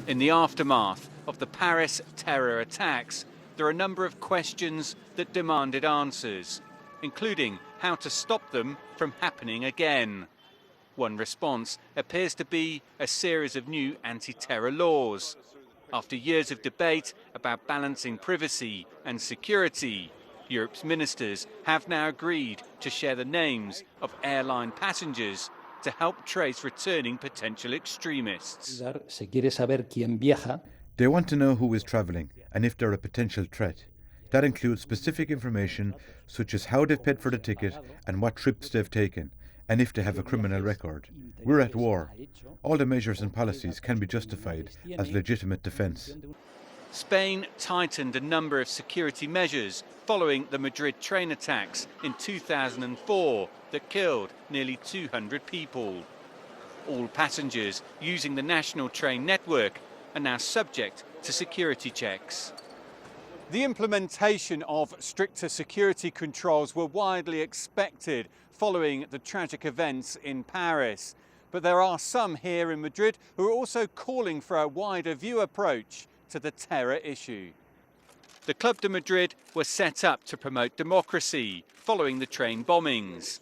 In the aftermath of the Paris terror attacks, there are a number of questions that demanded answers, including how to stop them from happening again. One response appears to be a series of new anti-terror laws. After years of debate about balancing privacy and security, Europe's ministers have now agreed to share the names of airline passengers to help trace returning potential extremists. Se quiere saber quién viaja. They want to know who is travelling and if they're a potential threat. That includes specific information such as how they've paid for the ticket and what trips they've taken, and if they have a criminal record. We're at war. All the measures and policies can be justified as legitimate defence. Spain tightened a number of security measures following the Madrid train attacks in 2004 that killed nearly 200 people. All passengers using the national train network are now subject to security checks. The implementation of stricter security controls were widely expected following the tragic events in Paris. But there are some here in Madrid who are also calling for a wider view approach to the terror issue. The Club de Madrid was set up to promote democracy following the train bombings.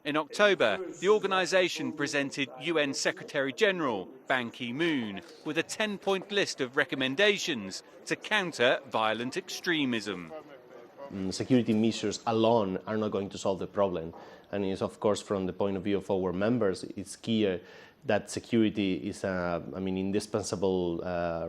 In October, the organisation presented UN Secretary-General Ban Ki-moon with a 10-point list of recommendations to counter violent extremism. Security measures alone are not going to solve the problem. And it's, of course, from the point of view of our members, it's clear that security is an indispensable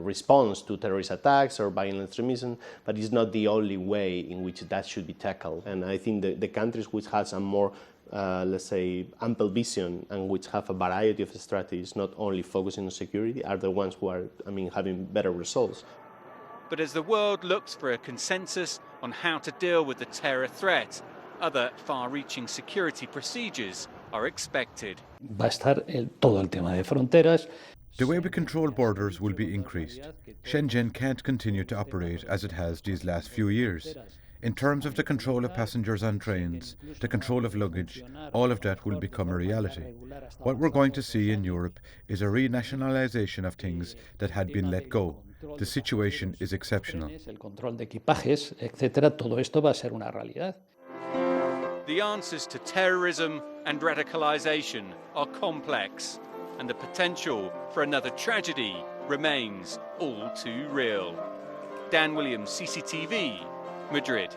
response to terrorist attacks or violent extremism, but it's not the only way in which that should be tackled. And I think the countries which have a more let's say, ample vision and which have a variety of strategies, not only focusing on security, are the ones who are, having better results. But as the world looks for a consensus on how to deal with the terror threat, other far-reaching security procedures are expected. Va a estar todo el tema de fronteras. The way we control borders will be increased. Shenzhen can't continue to operate as it has these last few years. In terms of the control of passengers on trains, the control of luggage, all of that will become a reality. What we're going to see in Europe is a renationalization of things that had been let go. The situation is exceptional. El control de equipajes, etcétera, todo esto va a ser una realidad. The answers to terrorism and radicalization are complex, and the potential for another tragedy remains all too real. Dan Williams, CCTV, Madrid.